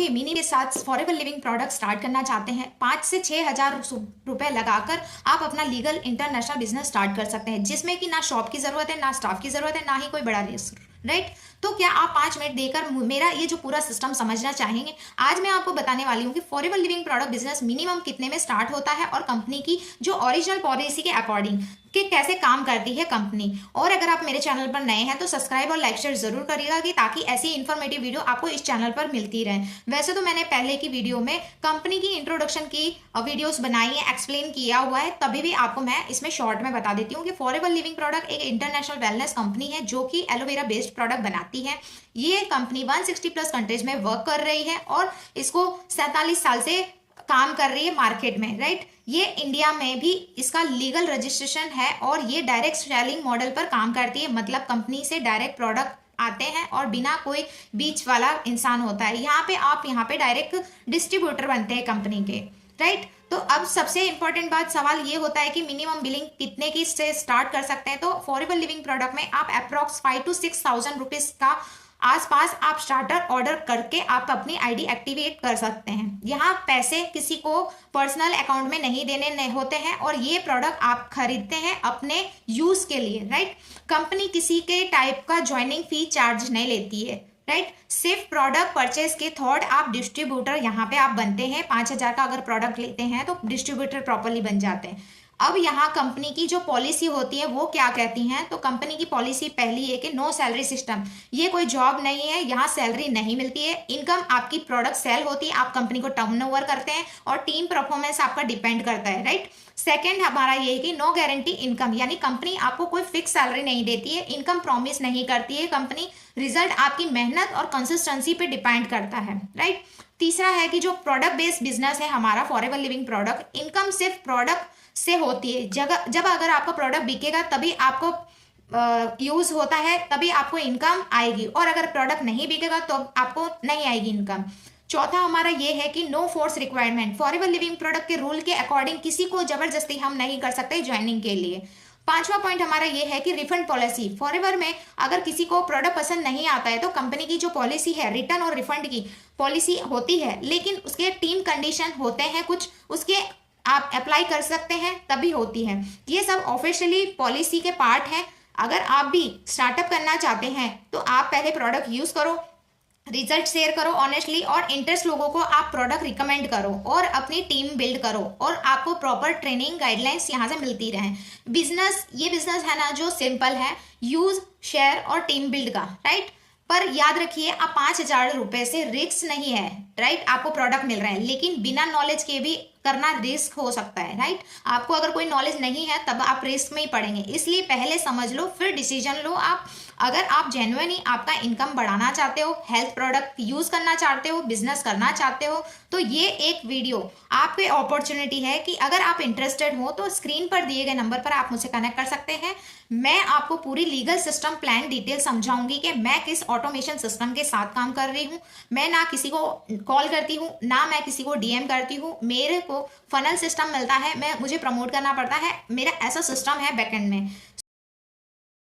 भी मिनी के साथ फॉरएवर लिविंग प्रोडक्ट स्टार्ट करना चाहते हैं, 5 से 6 हज़ार रुपए लगाकर आप अपना लीगल इंटरनेशनल बिजनेस स्टार्ट कर सकते हैं, जिसमें कि ना शॉप की जरूरत है, ना स्टाफ की जरूरत है, ना ही कोई बड़ा रिस्क, राइट। तो क्या आप 5 मिनट देकर मेरा ये जो पूरा सिस्टम समझना चाहेंगे? आज मैं आपको बताने वाली हूँ कि forever living product business minimum कितने में स्टार्ट होता है और कंपनी की जो ओरिजिनल पॉलिसी के अकॉर्डिंग कि कैसे काम करती है कंपनी। और अगर आप मेरे चैनल पर नए हैं तो सब्सक्राइब और लाइक शेयर जरूर करिएगा कि ताकि ऐसी इन्फॉर्मेटिव वीडियो आपको इस चैनल पर मिलती रहे। वैसे तो मैंने पहले की वीडियो में कंपनी की इंट्रोडक्शन की वीडियोस बनाई है, एक्सप्लेन किया हुआ है, तभी भी आपको मैं इसमें शॉर्ट में बता देती हूँ कि फॉरएवर लिविंग प्रोडक्ट एक इंटरनेशनल वेलनेस कंपनी है जो कि एलोवेरा बेस्ड प्रोडक्ट बनाती है। ये कंपनी 160 प्लस कंट्रीज में वर्क कर रही है और इसको 47 साल से काम कर रही है मार्केट में, राइट। ये इंडिया में भी इसका लीगल रजिस्ट्रेशन है और ये डायरेक्ट सेलिंग मॉडल पर काम करती है, मतलब कंपनी से डायरेक्ट प्रोडक्ट आते हैं और बिना कोई बीच वाला इंसान होता है। यहाँ पे डायरेक्ट डिस्ट्रीब्यूटर बनते हैं कंपनी के, राइट। तो अब सबसे इंपॉर्टेंट बात सवाल ये होता है कि मिनिमम बिलिंग कितने की से स्टार्ट कर सकते हैं। तो फॉरएवर लिविंग प्रोडक्ट में आप अप्रॉक्स 5 to 6,000 रुपीज का आसपास आप स्टार्टर ऑर्डर करके आप अपनी आईडी एक्टिवेट कर सकते हैं। यहाँ पैसे किसी को पर्सनल अकाउंट में नहीं देने नहीं होते हैं और ये प्रोडक्ट आप खरीदते हैं अपने यूज के लिए, राइट। कंपनी किसी के टाइप का ज्वाइनिंग फी चार्ज नहीं लेती है, राइट। सिर्फ प्रोडक्ट परचेज के थॉट आप डिस्ट्रीब्यूटर यहाँ पे आप बनते हैं। 5,000 का अगर प्रोडक्ट लेते हैं तो डिस्ट्रीब्यूटर प्रॉपरली बन जाते हैं। अब यहाँ कंपनी की जो पॉलिसी होती है वो क्या कहती हैं, तो कंपनी की पॉलिसी पहली है कि नो सैलरी सिस्टम। ये कोई जॉब नहीं है, यहाँ सैलरी नहीं मिलती है। इनकम आपकी प्रोडक्ट सेल होती है, आप कंपनी को टर्नओवर करते हैं और टीम परफॉर्मेंस आपका डिपेंड करता है, राइट। सेकेंड हमारा ये है कि नो गारंटी इनकम, यानी कंपनी आपको कोई फिक्स सैलरी नहीं देती है, इनकम प्रॉमिस नहीं करती है कंपनी। रिजल्ट आपकी मेहनत और कंसिस्टेंसी पे डिपेंड करता है, राइट। तीसरा है कि जो प्रोडक्ट बेस्ड बिजनेस है हमारा फॉरएवर लिविंग प्रोडक्ट, इनकम सिर्फ प्रोडक्ट से होती है। जब अगर आपका प्रोडक्ट बिकेगा तभी आपको यूज होता है, तभी आपको इनकम आएगी, और अगर प्रोडक्ट नहीं बिकेगा तो आपको नहीं आएगी इनकम। चौथा हमारा ये है कि no force requirement. Forever living product के रूल के अकॉर्डिंग किसी को जबरदस्ती हम नहीं कर सकते ज्वाइनिंग के लिए। पांचवा पॉइंट हमारा ये है कि रिफंड पॉलिसी। फॉरएवर में अगर किसी को प्रोडक्ट पसंद नहीं आता है तो कंपनी की जो पॉलिसी है रिटर्न और रिफंड की पॉलिसी होती है, लेकिन उसके 3 कंडीशन होते हैं कुछ, उसके आप अप्लाई कर सकते हैं तभी होती है। ये सब ऑफिशियली पॉलिसी के पार्ट हैं। अगर आप भी स्टार्टअप करना चाहते हैं तो आप पहले प्रोडक्ट यूज करो, रिजल्ट शेयर करो ऑनेस्टली, और इंटरेस्ट लोगों को आप प्रोडक्ट रिकमेंड करो और अपनी टीम बिल्ड करो, और आपको प्रॉपर ट्रेनिंग गाइडलाइंस यहाँ से मिलती रहे। ये बिजनेस है ना जो सिंपल है, यूज शेयर और टीम बिल्ड का, राइट। पर याद रखिए आप 5,000 रुपए से रिस्क नहीं है, राइट। आपको प्रोडक्ट मिल रहे हैं, लेकिन बिना नॉलेज के भी करना रिस्क हो सकता है, राइट। आपको अगर कोई नॉलेज नहीं है तब आप रिस्क में ही पड़ेंगे, इसलिए पहले समझ लो फिर डिसीजन लो आप। अगर आप जेन्युइनली आपका इनकम बढ़ाना चाहते हो, हेल्थ प्रोडक्ट यूज करना चाहते हो, बिजनेस करना चाहते हो, तो ये एक वीडियो आपकी अपॉर्चुनिटी है कि अगर आप इंटरेस्टेड हो तो स्क्रीन पर दिए गए नंबर पर आप मुझसे कनेक्ट कर सकते हैं। मैं आपको पूरी लीगल सिस्टम प्लान डिटेल समझाऊंगी कि मैं किस ऑटोमेशन सिस्टम के साथ काम कर रही हूँ। मैं ना किसी को कॉल करती हूँ, ना मैं किसी को डीएम करती हूँ। मेरे को फनल सिस्टम मिलता है, मुझे प्रमोट करना पड़ता है, मेरा ऐसा सिस्टम है बैकएंड में।